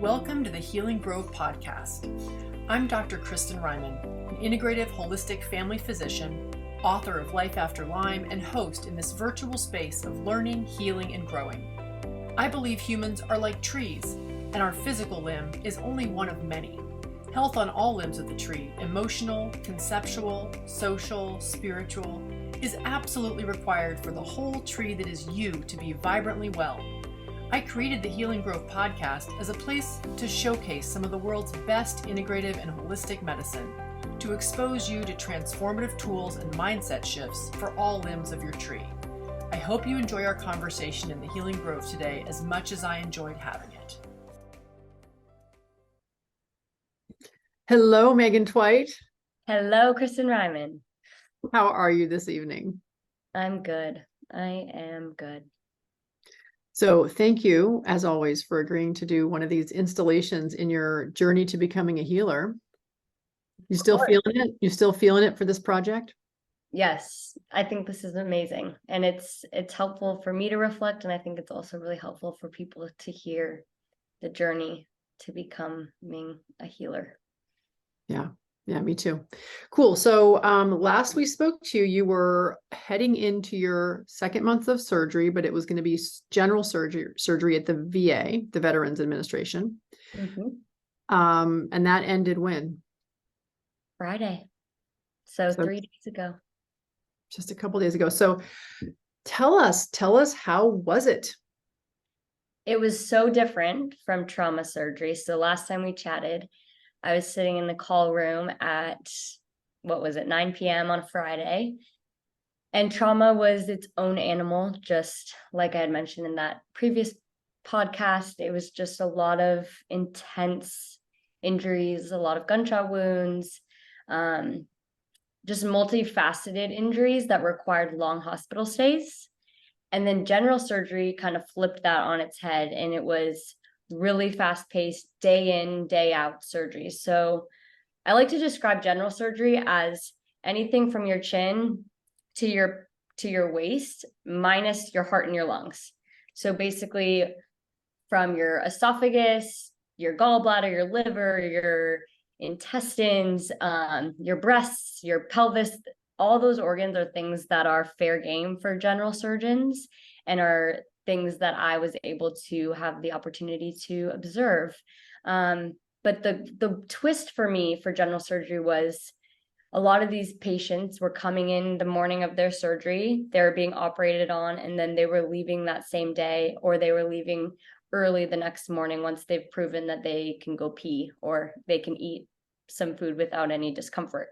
Welcome to the Healing Grove podcast. I'm Dr. Kristen Ryman, an integrative holistic family physician, author of Life After Lyme, and host in this virtual space of learning, healing, and growing. I believe humans are like trees, and our physical limb is only one of many. Health on all limbs of the tree, emotional, conceptual, social, spiritual, is absolutely required for the whole tree that is you to be vibrantly well. I created the Healing Grove podcast as a place to showcase some of the world's best integrative and holistic medicine, to expose you to transformative tools and mindset shifts for all limbs of your tree. I hope you enjoy our conversation in the Healing Grove today as much as I enjoyed having it. Hello, Meghan Tveit. Hello, Kristen Ryman. How are you this evening? I'm good. I am good. So thank you, as always, for agreeing to do one of these installations in your journey to becoming a healer. You still feeling it? You still feeling it for this project? Yes, I think this is amazing. And it's helpful for me to reflect. And I think it's also really helpful for people to hear the journey to becoming a healer. Yeah, me too. Cool. So last we spoke to you, you were heading into your second month of surgery, but it was going to be general surgery at the VA, the Veterans Administration. Mm-hmm. And that ended when? Friday. So 3 days ago. Just a couple days ago. So tell us, how was it? It was so different from trauma surgery. So last time we chatted, I was sitting in the call room at, 9 p.m. on a Friday. And trauma was its own animal, just like I had mentioned in that previous podcast. It was just a lot of intense injuries, a lot of gunshot wounds, just multifaceted injuries that required long hospital stays. And then general surgery kind of flipped that on its head, and it was really fast-paced, day in, day out surgery. So I like to describe general surgery as anything from your chin to your waist minus your heart and your lungs. So basically from your esophagus, your gallbladder, your liver, your intestines, your breasts, your pelvis, all those organs are things that are fair game for general surgeons and are things that I was able to have the opportunity to observe. But the twist for me for general surgery was a lot of these patients were coming in the morning of their surgery, they were being operated on, and then they were leaving that same day, or they were leaving early the next morning once they've proven that they can go pee or they can eat some food without any discomfort.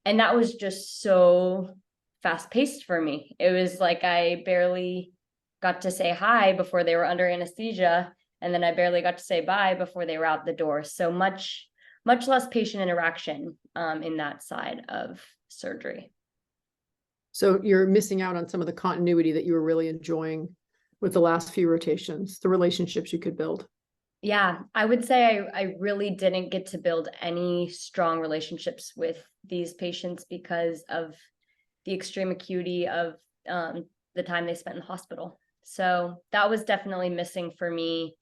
And that was just so fast-paced for me. It was like I barely got to say hi before they were under anesthesia, and then I barely got to say bye before they were out the door. So much less patient interaction in that side of surgery. So you're missing out on some of the continuity that you were really enjoying with the last few rotations, the relationships you could build. Yeah, I would say I really didn't get to build any strong relationships with these patients because of the extreme acuity of the time they spent in the hospital. So that was definitely missing for me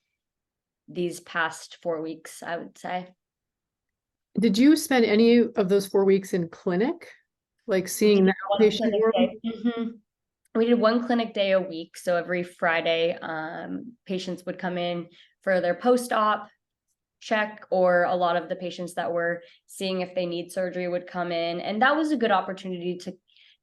these past 4 weeks, I would say. Did you spend any of those 4 weeks in clinic, like seeing the outpatient world? Mm-hmm. We did one clinic day a week. So every Friday, patients would come in for their post-op check, or a lot of the patients that were seeing if they need surgery would come in. And that was a good opportunity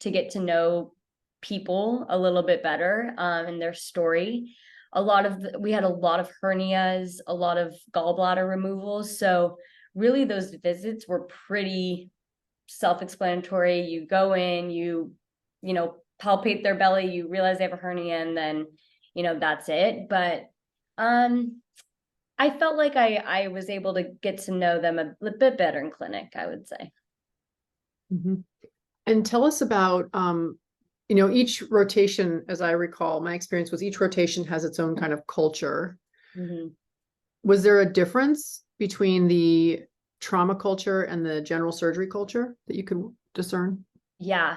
to get to know people a little bit better and their story. We had a lot of hernias, a lot of gallbladder removals. So really those visits were pretty self-explanatory. You go in, you palpate their belly, you realize they have a hernia, and then, that's it. But I felt like I was able to get to know them a bit better in clinic, I would say. Mm-hmm. And tell us about, each rotation, as I recall, my experience was each rotation has its own kind of culture. Mm-hmm. Was there a difference between the trauma culture and the general surgery culture that you could discern? Yeah.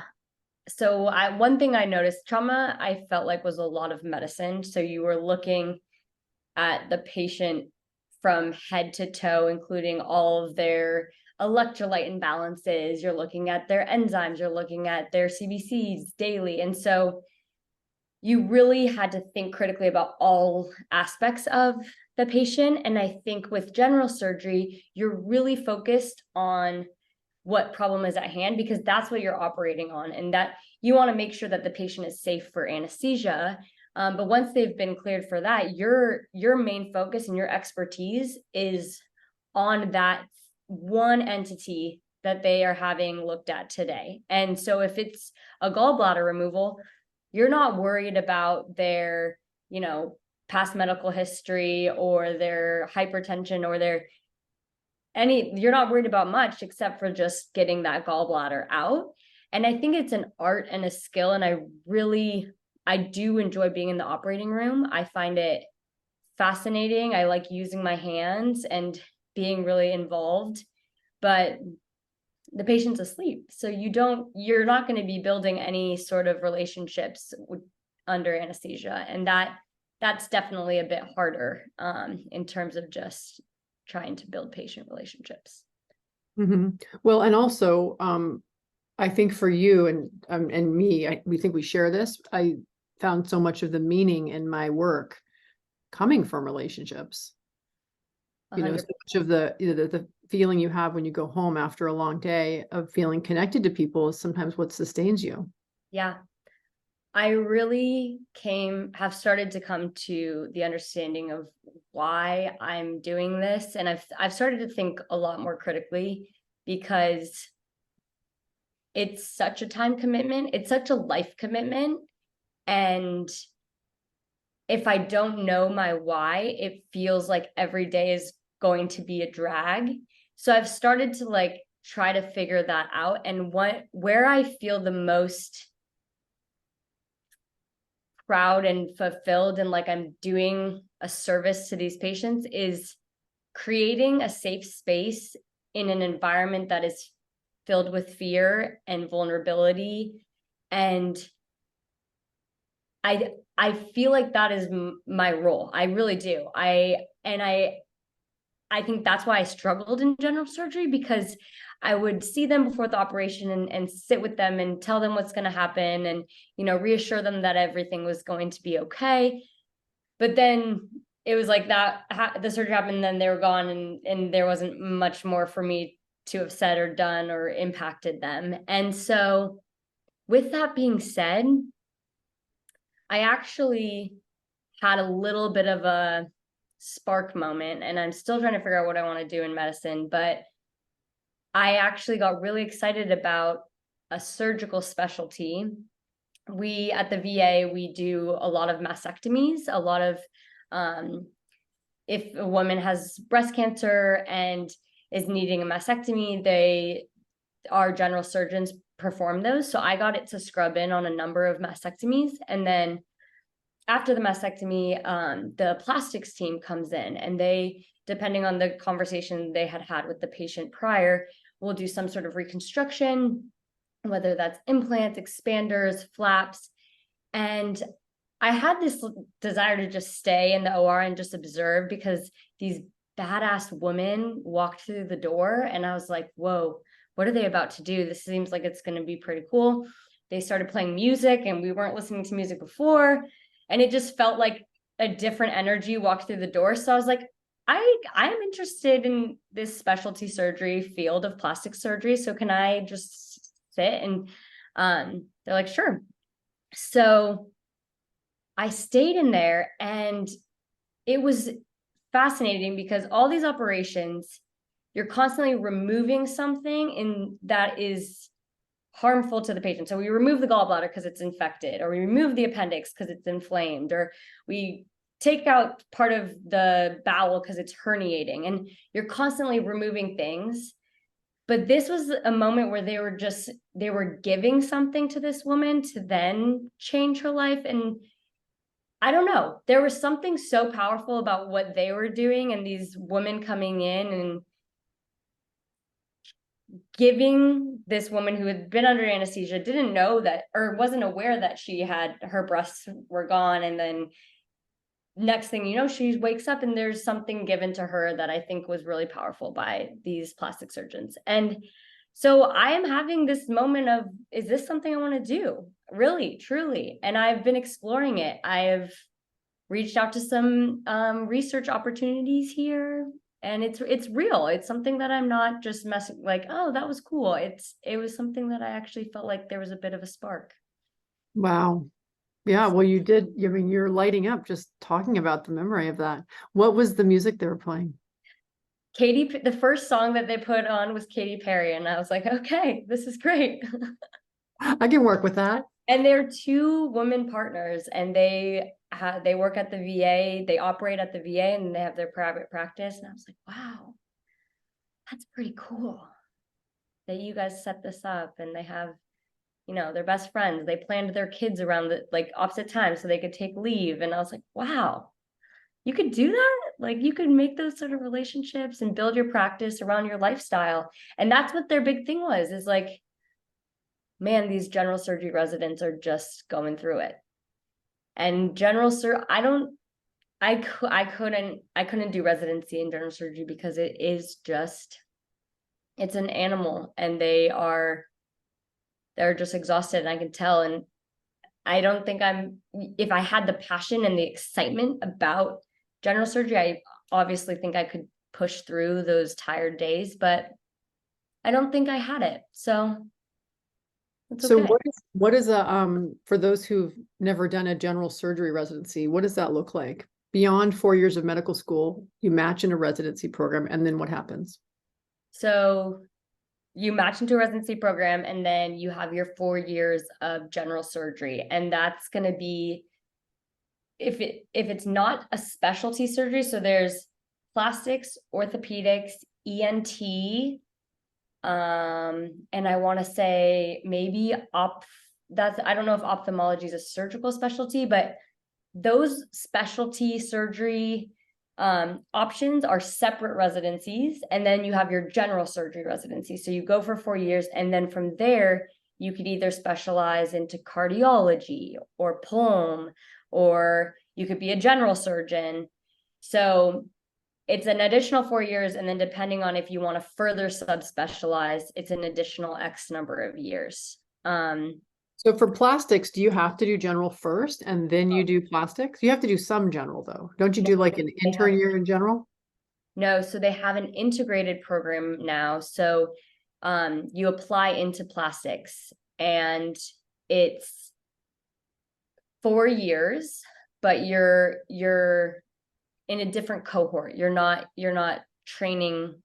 So one thing I noticed, trauma, I felt like was a lot of medicine. So you were looking at the patient from head to toe, including all of their electrolyte imbalances. You're looking at their enzymes, you're looking at their CBCs daily. And so you really had to think critically about all aspects of the patient. And I think with general surgery, you're really focused on what problem is at hand, because that's what you're operating on, and that you want to make sure that the patient is safe for anesthesia. But once they've been cleared for that, your main focus and your expertise is on that one entity that they are having looked at today. And so if it's a gallbladder removal, you're not worried about their, past medical history or their hypertension or you're not worried about much except for just getting that gallbladder out. And I think it's an art and a skill. And I do enjoy being in the operating room. I find it fascinating. I like using my hands and being really involved, but the patient's asleep. So you're not going to be building any sort of relationships under anesthesia. And that's definitely a bit harder in terms of just trying to build patient relationships. Mm-hmm. Well, and also, I think for you and me, we think we share this. I found so much of the meaning in my work coming from relationships. 100%. So much of the feeling you have when you go home after a long day of feeling connected to people is sometimes what sustains you. Yeah. I really have started to come to the understanding of why I'm doing this. And I've started to think a lot more critically, because it's such a time commitment. It's such a life commitment. And if I don't know my why, it feels like every day is going to be a drag. So I've started to try to figure that out. And where I feel the most proud and fulfilled and like I'm doing a service to these patients is creating a safe space in an environment that is filled with fear and vulnerability. And I feel like that is my role. I really do. I think that's why I struggled in general surgery, because I would see them before the operation and sit with them and tell them what's going to happen and, reassure them that everything was going to be okay. But then it was like that, the surgery happened, and then they were gone, and there wasn't much more for me to have said or done or impacted them. And so with that being said, I actually had a little bit of a spark moment, and I'm still trying to figure out what I want to do in medicine, but I actually got really excited about a surgical specialty. We at the VA, we do a lot of mastectomies, a lot of if a woman has breast cancer and is needing a mastectomy, our general surgeons perform those. So I got it to scrub in on a number of mastectomies. And then after the mastectomy, the plastics team comes in, and they, depending on the conversation they had with the patient prior, will do some sort of reconstruction, whether that's implants, expanders, flaps. And I had this desire to just stay in the OR and just observe, because these badass women walked through the door and I was like, whoa, what are they about to do? This seems like it's going to be pretty cool. They started playing music, and we weren't listening to music before. And it just felt like a different energy walked through the door. So I was like, I'm interested in this specialty surgery field of plastic surgery. So can I just sit? And they're like, sure. So I stayed in there, and it was fascinating because all these operations, you're constantly removing something that is harmful to the patient. So we remove the gallbladder because it's infected, or we remove the appendix because it's inflamed, or we take out part of the bowel because it's herniating, and you're constantly removing things. But this was a moment where they were giving something to this woman to then change her life. And I don't know, there was something so powerful about what they were doing, and these women coming in and giving this woman who had been under anesthesia, didn't know that, or wasn't aware that her breasts were gone, and then next thing you know, she wakes up and there's something given to her that I think was really powerful by these plastic surgeons. And so I am having this moment of, is this something I want to do? Really, truly. And I've been exploring it. I've reached out to some research opportunities here, and it's real. It's something that I'm not just messing like, oh, that was cool. It was something that I actually felt like there was a bit of a spark. Wow. Yeah, well, you did. I mean, you're lighting up just talking about the memory of that. What was the music they were playing? The first song that they put on was Katy Perry, and I was like, okay, this is great. I can work with that. And they're two women partners, and they work at the VA, they operate at the VA, and they have their private practice. And I was like, wow, that's pretty cool that you guys set this up. And they have, they're best friends. They planned their kids around the like opposite times so they could take leave. And I was like, wow, you could do that. Like you could make those sort of relationships and build your practice around your lifestyle. And that's what their big thing was, is like, man, these general surgery residents are just going through it. And I couldn't do residency in general surgery because it's an animal, and they're just exhausted, and I can tell. And I don't think if I had the passion and the excitement about general surgery, I obviously think I could push through those tired days, but I don't think I had it. So it's So okay. what is for those who've never done a general surgery residency, what does that look like? Beyond 4 years of medical school, you match in a residency program, and then what happens? So you match into a residency program, and then you have your 4 years of general surgery. And that's going to be, if it's not a specialty surgery, so there's plastics, orthopedics, ENT, and I want to say maybe I don't know if ophthalmology is a surgical specialty, but those specialty surgery options are separate residencies. And then you have your general surgery residency. So you go for 4 years, and then from there, you could either specialize into cardiology or pulm, or you could be a general surgeon. So it's an additional 4 years. And then depending on if you want to further subspecialize, it's an additional X number of years. So for plastics, do you have to do general first and then you do plastics? You have to do some general though. Don't you do like an intern year in general? No, so they have an integrated program now. So you apply into plastics, and it's 4 years, but you're in a different cohort. You're not training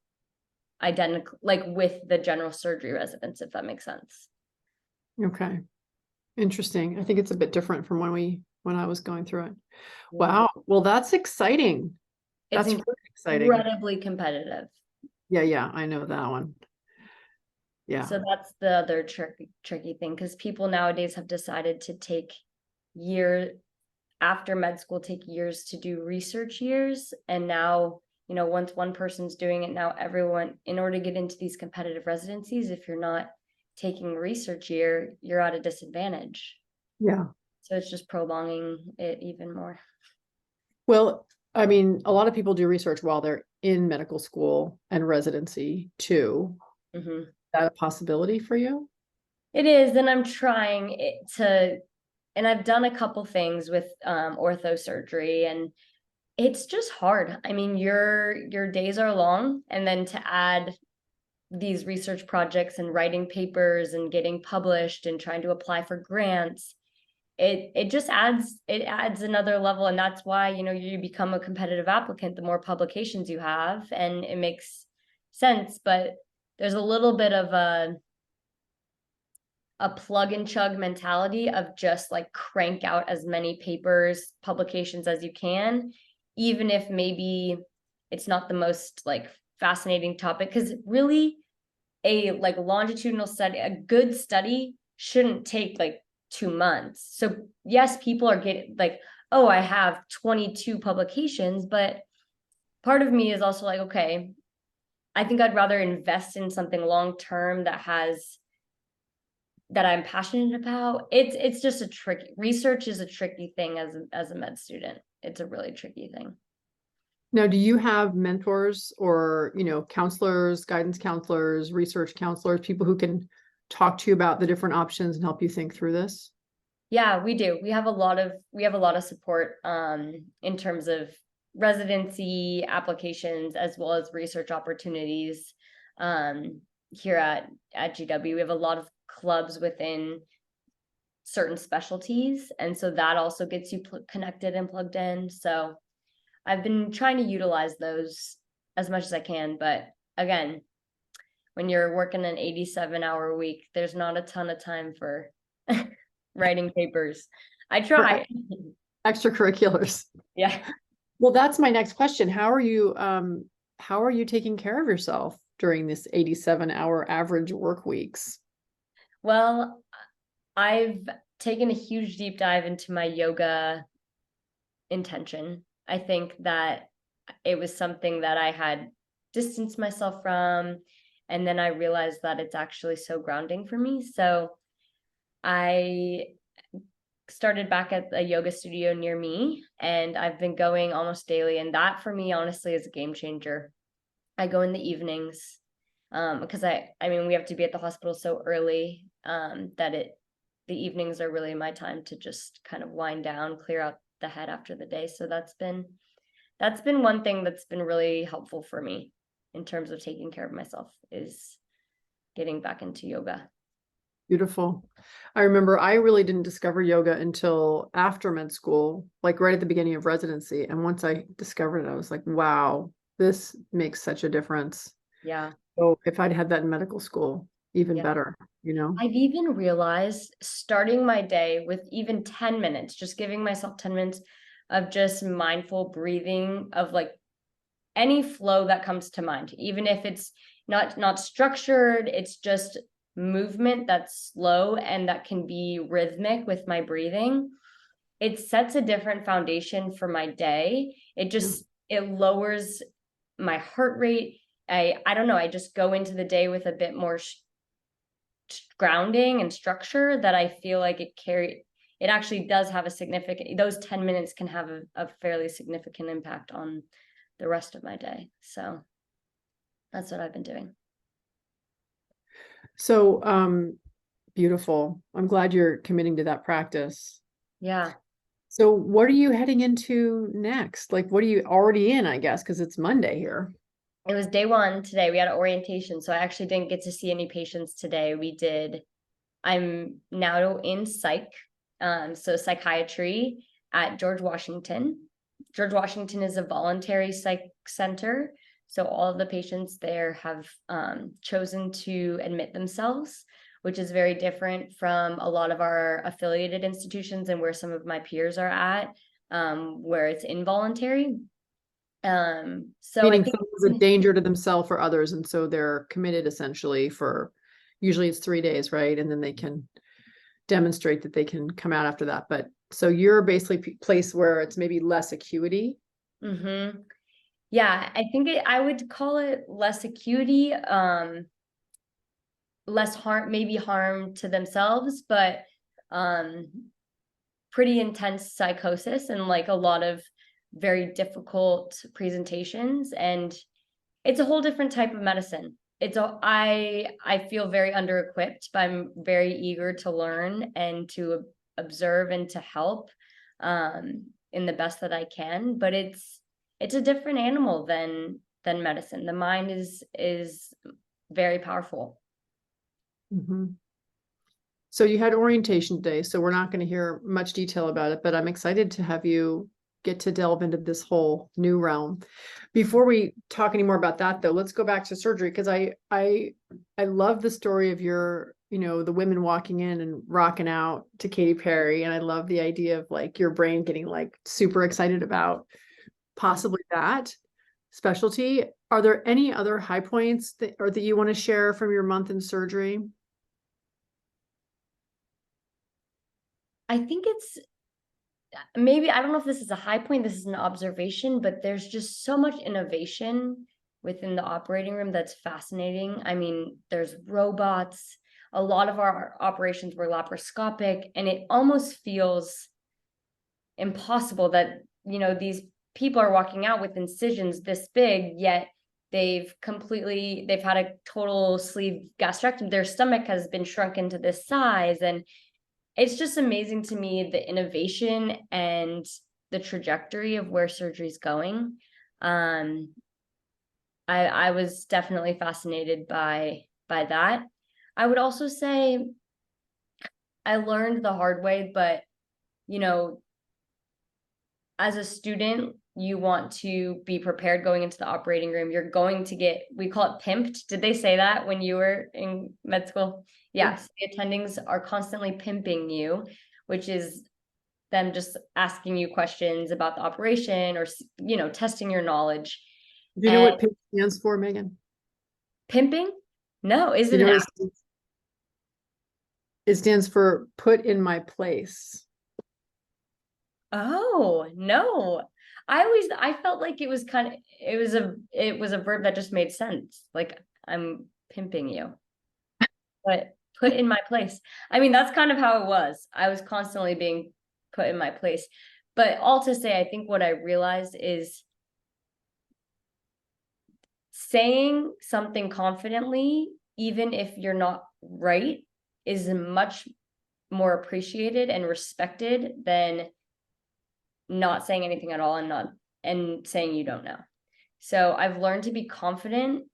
identical like with the general surgery residents, if that makes sense. Okay. Interesting. I think it's a bit different from when I was going through it. Yeah. Wow. Well, that's exciting. It's That's really exciting. incredibly competitive. Yeah, I know that one. Yeah. So that's the other tricky thing, because people nowadays have decided to take after med school, take years to do research years. And now, once one person's doing it, now everyone, in order to get into these competitive residencies, if you're not taking research year, you're at a disadvantage. Yeah. So it's just prolonging it even more. Well, I mean, a lot of people do research while they're in medical school and residency too. Mm-hmm. Is that a possibility for you? It is, and I'm trying and I've done a couple things with ortho surgery, and it's just hard. I mean, your days are long, and then to add these research projects and writing papers and getting published and trying to apply for grants, it just adds another level. And that's why, you become a competitive applicant the more publications you have, and it makes sense. But there's a little bit of a plug and chug mentality of just like crank out as many publications as you can, even if maybe it's not the most like fascinating topic. Because really, a like longitudinal study, a good study shouldn't take like 2 months. So yes, people are getting like, oh, I have 22 publications, but part of me is also like, okay, I think I'd rather invest in something long term that I'm passionate about. It's just research is a tricky thing as a med student. it's a really tricky thing. Now, do you have mentors or, counselors, guidance counselors, research counselors, people who can talk to you about the different options and help you think through this? Yeah, we do. We have a lot of support in terms of residency applications as well as research opportunities here at GW. We have a lot of clubs within certain specialties, and so that also gets you connected and plugged in. So I've been trying to utilize those as much as I can, but again, when you're working an 87-hour week, there's not a ton of time for writing papers. I try. Extracurriculars. Yeah. Well, that's my next question. How are you taking care of yourself during this 87-hour average work weeks? Well, I've taken a huge deep dive into my yoga intention. I think that it was something that I had distanced myself from, and then I realized that it's actually so grounding for me. So I started back at a yoga studio near me, and I've been going almost daily, and that for me honestly is a game changer. I go in the evenings because I mean we have to be at the hospital so early that the evenings are really my time to just kind of wind down, clear out the head after the day. So that's been one thing that's been really helpful for me in terms of taking care of myself, is getting back into yoga. Beautiful. I remember I really didn't discover yoga until after med school, like right at the beginning of residency. And once I discovered it, I was like, wow, this makes such a difference. Yeah. So if I'd had that in medical school, even better, I've even realized starting my day with even 10 minutes, just giving myself 10 minutes of just mindful breathing, of like any flow that comes to mind, even if it's not structured, it's just movement that's slow and that can be rhythmic with my breathing. It sets a different foundation for my day. It lowers my heart rate. I don't know, I just go into the day with a bit more grounding and structure that I feel like it actually does have a significant, those 10 minutes can have a fairly significant impact on the rest of my day. So that's what I've been doing. So, beautiful. I'm glad you're committing to that practice. Yeah. So what are you heading into next? Like, what are you already in, I guess, because it's Monday here. It was day one today. We had an orientation, so I actually didn't get to see any patients today. I'm now in psych, so psychiatry at George Washington. George Washington is a voluntary psych center, so all of the patients there have chosen to admit themselves, which is very different from a lot of our affiliated institutions and where some of my peers are at, where it's involuntary. So Meaning I think someone's a danger to themselves or others, and so they're committed essentially for, usually it's 3 days, right? And then they can demonstrate that they can come out after that. But so you're basically place where it's maybe less acuity. Mm-hmm. Yeah, I think I would call it less acuity, less harm, maybe harm to themselves, but um, pretty intense psychosis and like a lot of very difficult presentations. And it's a whole different type of medicine. I feel very under-equipped, but I'm very eager to learn and to observe and to help in the best that I can. But it's a different animal than medicine. The mind is very powerful. Mm-hmm. So you had orientation today, so we're not going to hear much detail about it, but I'm excited to have you get to delve into this whole new realm. Before we talk any more about that, though, let's go back to surgery, because I love the story of your, the women walking in and rocking out to Katy Perry, and I love the idea of like your brain getting like super excited about possibly that specialty. Are there any other high points that you want to share from your month in surgery? I think it's maybe, I don't know if this is a high point, this is an observation, but there's just so much innovation within the operating room that's fascinating. I mean, there's robots. A lot of our operations were laparoscopic, and it almost feels impossible that these people are walking out with incisions this big, yet they've had a total sleeve gastrectomy. Their stomach has been shrunken to this size. And it's just amazing to me, the innovation and the trajectory of where surgery is going. I was definitely fascinated by that. I would also say I learned the hard way, but as a student, you want to be prepared going into the operating room. You're going to get, we call it pimped. Did they say that when you were in med school? Yes. The attendings are constantly pimping you, which is them just asking you questions about the operation or, testing your knowledge. Do you know what PIMP stands for, Megan? Pimping? No, is it it stands for put in my place. Oh, no. I felt like it was it was a verb that just made sense. Like, I'm pimping you. But put in my place. I mean, that's kind of how it was. I was constantly being put in my place. But all to say, I think what I realized is saying something confidently, even if you're not right, is much more appreciated and respected than not saying anything at all and saying you don't know. So I've learned to be confident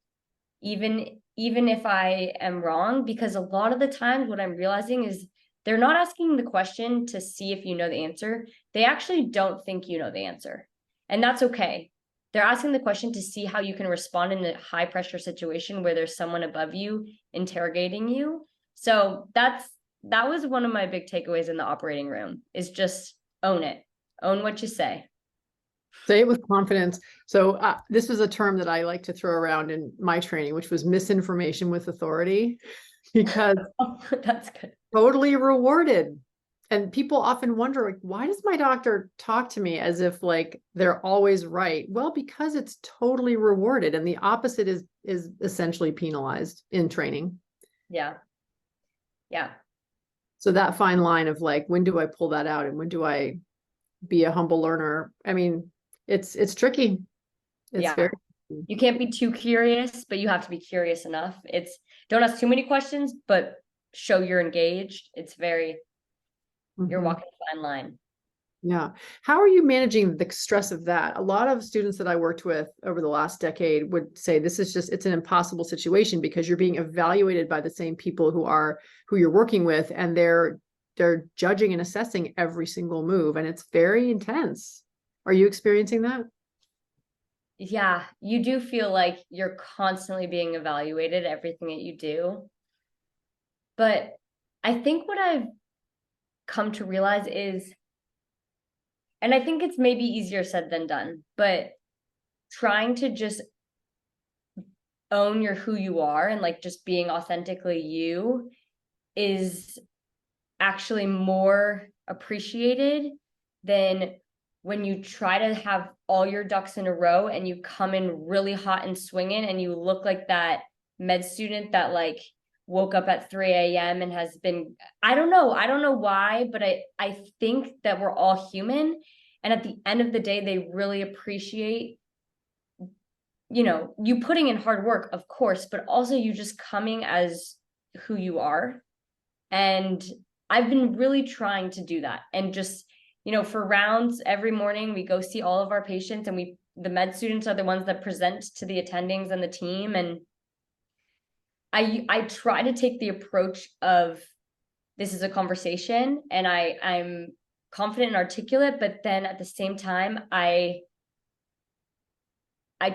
even if I am wrong, because a lot of the times what I'm realizing is they're not asking the question to see if you know the answer. They actually don't think you know the answer. And that's okay. They're asking the question to see how you can respond in a high pressure situation where there's someone above you interrogating you. So that was one of my big takeaways in the operating room, is just own it. Own what you say. Say it with confidence. So this was a term that I like to throw around in my training, which was misinformation with authority, because that's good. Totally rewarded. And people often wonder, like, why does my doctor talk to me as if like they're always right? Well, because it's totally rewarded, and the opposite is essentially penalized in training. Yeah. Yeah. So that fine line of like, when do I pull that out and when do I be a humble learner? I mean, it's tricky. It's very tricky. You can't be too curious, but you have to be curious enough. It's don't ask too many questions, but show you're engaged. It's very you're walking a fine line. Yeah. How are you managing the stress of that? A lot of students that I worked with over the last decade would say this is just, it's an impossible situation because you're being evaluated by the same people who you're working with, and they're judging and assessing every single move, and it's very intense. Are you experiencing that? Yeah, you do feel like you're constantly being evaluated, everything that you do. But I think what I've come to realize is, and I think it's maybe easier said than done, but trying to just own who you are and like just being authentically you is actually more appreciated than when you try to have all your ducks in a row and you come in really hot and swinging and you look like that med student that like woke up at 3 a.m. and has been, I don't know why, but I think that we're all human. And at the end of the day, they really appreciate, you putting in hard work, of course, but also you just coming as who you are. And I've been really trying to do that. And just, for rounds every morning, we go see all of our patients, and the med students are the ones that present to the attendings and the team. And I try to take the approach of, this is a conversation, and I'm confident and articulate, but then at the same time, I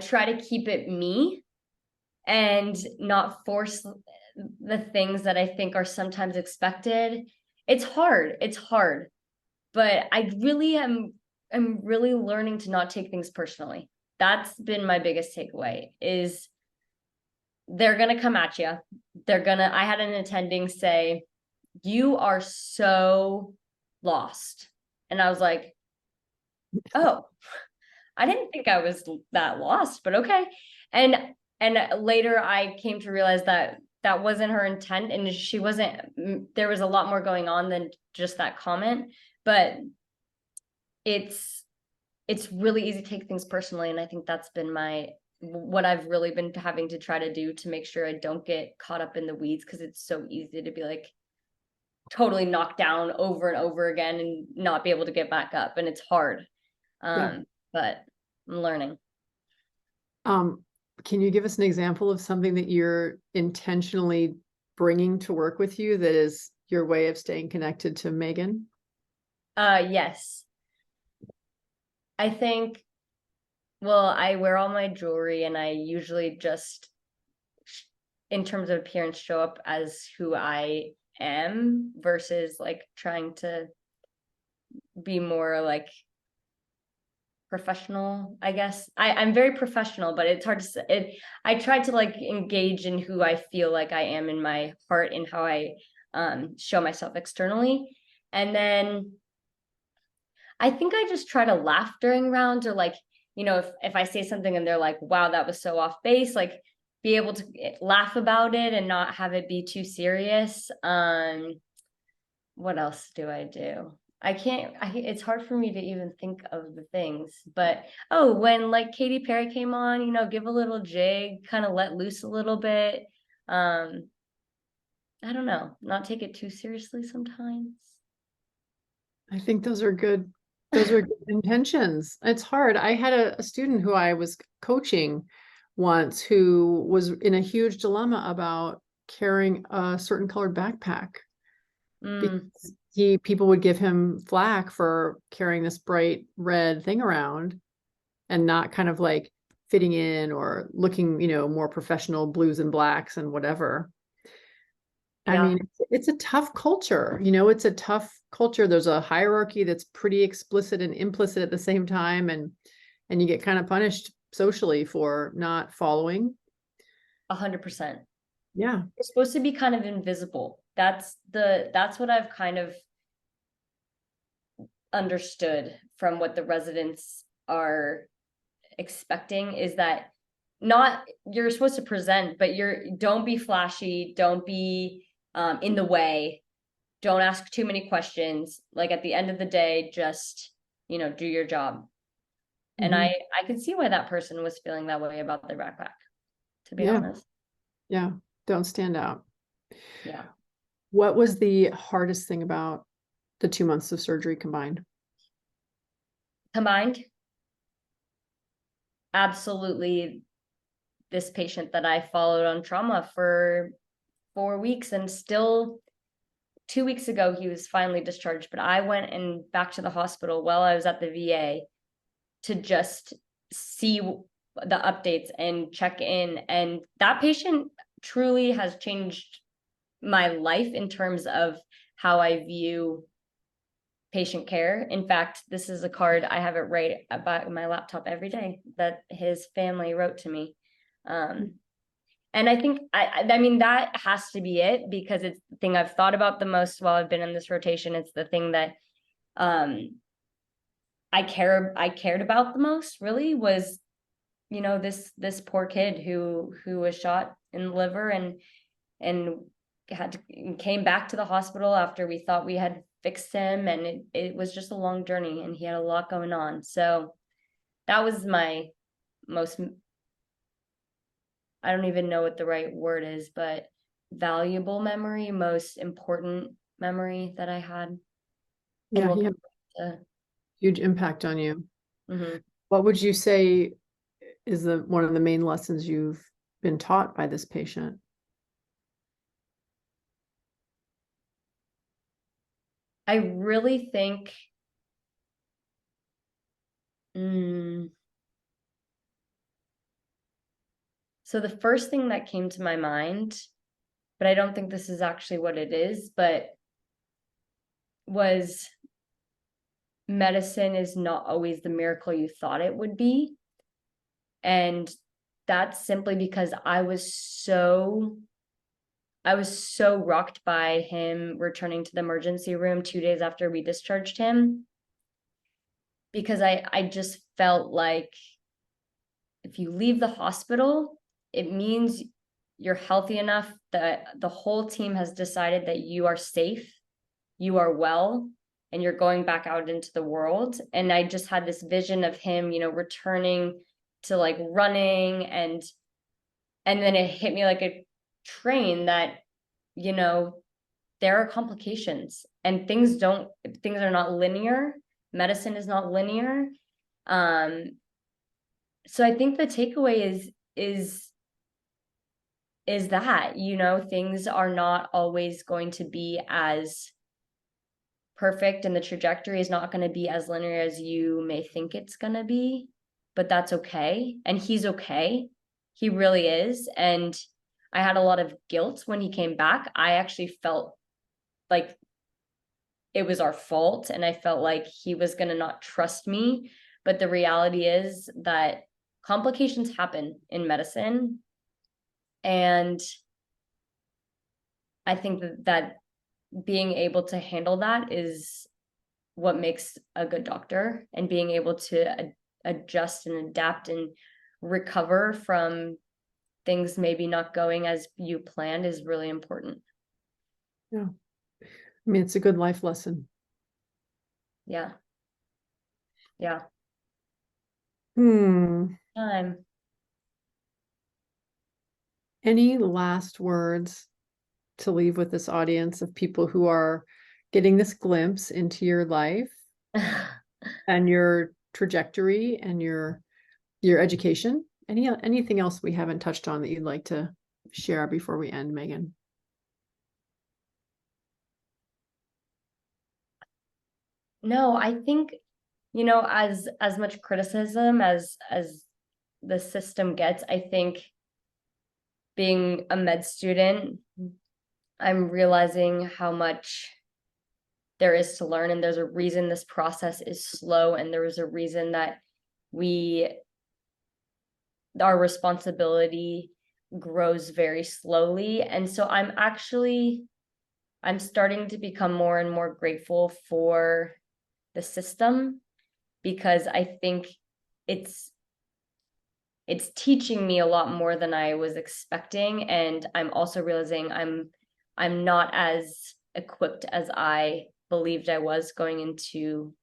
try to keep it me and not force the things that I think are sometimes expected. It's hard, but I really am really learning to not take things personally. That's been my biggest takeaway, is they're going to come at you. I had an attending say, "You are so lost." And I was like, "Oh, I didn't think I was that lost, but okay." And later I came to realize that wasn't her intent, and she wasn't, there was a lot more going on than just that comment. But it's it's really easy to take things personally. And I think that's been what I've really been having to try to do to make sure I don't get caught up in the weeds, because it's so easy to be like totally knocked down over and over again and not be able to get back up. And it's hard. Yeah. But I'm learning. Can you give us an example of something that you're intentionally bringing to work with you that is your way of staying connected to Meghan? Yes. I think, well, I wear all my jewelry, and I usually just, in terms of appearance, show up as who I am versus like trying to be more like professional, I guess. I'm very professional, but it's hard to say. I try to like engage in who I feel like I am in my heart and how I show myself externally. And then I think I just try to laugh during rounds, or like, if I say something and they're like, wow, that was so off base, like be able to laugh about it and not have it be too serious. What else do I do? It's hard for me to even think of the things, but when like Katy Perry came on, give a little jig, kind of let loose a little bit. I don't know, not take it too seriously sometimes. I think those are good intentions. It's hard. I had a student who I was coaching once who was in a huge dilemma about carrying a certain colored backpack. Because people would give him flack for carrying this bright red thing around and not kind of like fitting in or looking, more professional, blues and blacks and whatever. Yeah. I mean, it's a tough culture, it's a tough culture. There's a hierarchy that's pretty explicit and implicit at the same time. And you get kind of punished socially for not following. 100%. Yeah. It's supposed to be kind of invisible. That's what I've kind of understood from what the residents are expecting, is that not you're supposed to present, but don't be flashy, don't be in the way, don't ask too many questions. Like at the end of the day, just do your job. And I could see why that person was feeling that way about their backpack, to be honest. Yeah, don't stand out. Yeah. What was the hardest thing about the 2 months of surgery combined? Absolutely, this patient that I followed on trauma for 4 weeks, and still 2 weeks ago he was finally discharged, but I went and back to the hospital while I was at the VA to just see the updates and check in. And that patient truly has changed my life in terms of how I view patient care. In fact, this is a card, I have it right about my laptop every day, that his family wrote to me. And I think, I mean, that has to be it, because it's the thing I've thought about the most while I've been in this rotation. It's the thing that I cared about the most, really, was, this poor kid who was shot in the liver and came back to the hospital after we thought we had fixed him. And it was just a long journey, and he had a lot going on. So that was my most, I don't even know what the right word is, but valuable memory, most important memory that I had. Yeah, he had a huge impact on you. What would you say is one of the main lessons you've been taught by this patient? I really think so the first thing that came to my mind, but I don't think this is actually what it is, but was medicine is not always the miracle you thought it would be. And that's simply because I was so rocked by him returning to the emergency room 2 days after we discharged him, because I just felt like if you leave the hospital, it means you're healthy enough that the whole team has decided that you are safe, you are well, and you're going back out into the world. And I just had this vision of him, returning to like running, and then it hit me like a train that, there are complications, and things are not linear. Medicine is not linear. So I think the takeaway is that, things are not always going to be as perfect, and the trajectory is not going to be as linear as you may think it's going to be, but that's okay. And he's okay. He really is. And I had a lot of guilt when he came back. I actually felt like it was our fault, and I felt like he was going to not trust me. But the reality is that complications happen in medicine. And I think that being able to handle that is what makes a good doctor, and being able to adjust and adapt and recover from things maybe not going as you planned is really important. Yeah. I mean, it's a good life lesson. Yeah. Yeah. Any last words to leave with this audience of people who are getting this glimpse into your life and your trajectory and your education? Anything else we haven't touched on that you'd like to share before we end, Meghan? No, I think, as much criticism as the system gets, I think being a med student, I'm realizing how much there is to learn, and there's a reason this process is slow, and there is a reason that our responsibility grows very slowly. And so I'm starting to become more and more grateful for the system, because I think it's teaching me a lot more than I was expecting. And I'm also realizing I'm not as equipped as I believed I was going into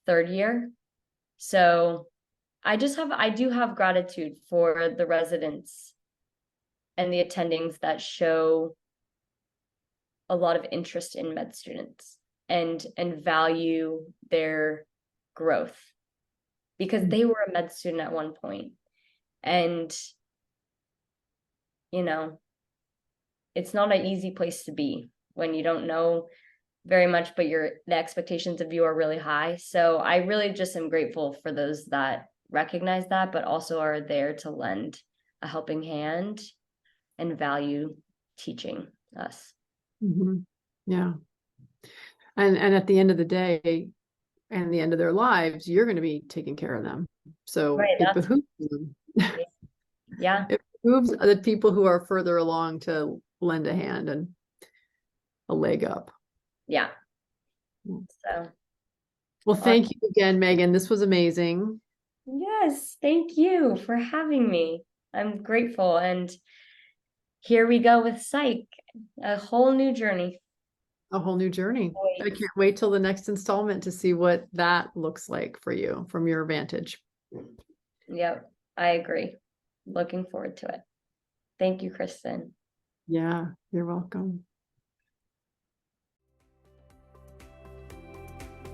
third year. So I do have gratitude for the residents and the attendings that show a lot of interest in med students and value their growth, because they were a med student at one point. And, it's not an easy place to be when you don't know very much, but the expectations of you are really high. So I really just am grateful for those that recognize that, but also are there to lend a helping hand and value teaching us. Mm-hmm. Yeah. And at the end of the day, and the end of their lives, you're going to be taking care of them. So right, it behooves them. Yeah. It behooves the people who are further along to lend a hand and a leg up. Yeah. So. Well, thank you again, Meghan. This was amazing. Yes, thank you for having me. I'm grateful. And here we go with psych, a whole new journey. A whole new journey. I can't wait till the next installment to see what that looks like for you from your vantage. Yep, I agree. Looking forward to it. Thank you, Kristen. Yeah, you're welcome.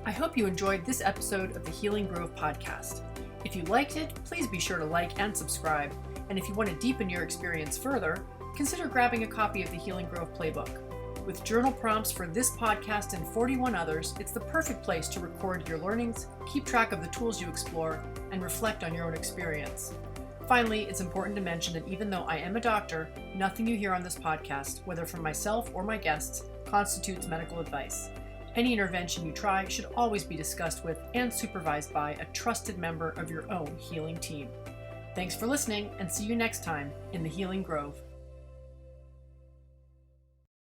I hope you enjoyed this episode of the Healing Grove podcast. If you liked it, please be sure to like and subscribe. And if you want to deepen your experience further, consider grabbing a copy of the Healing Grove Playbook. With journal prompts for this podcast and 41 others, it's the perfect place to record your learnings, keep track of the tools you explore, and reflect on your own experience. Finally, it's important to mention that even though I am a doctor, nothing you hear on this podcast, whether from myself or my guests, constitutes medical advice. Any intervention you try should always be discussed with and supervised by a trusted member of your own healing team. Thanks for listening, and see you next time in the Healing Grove.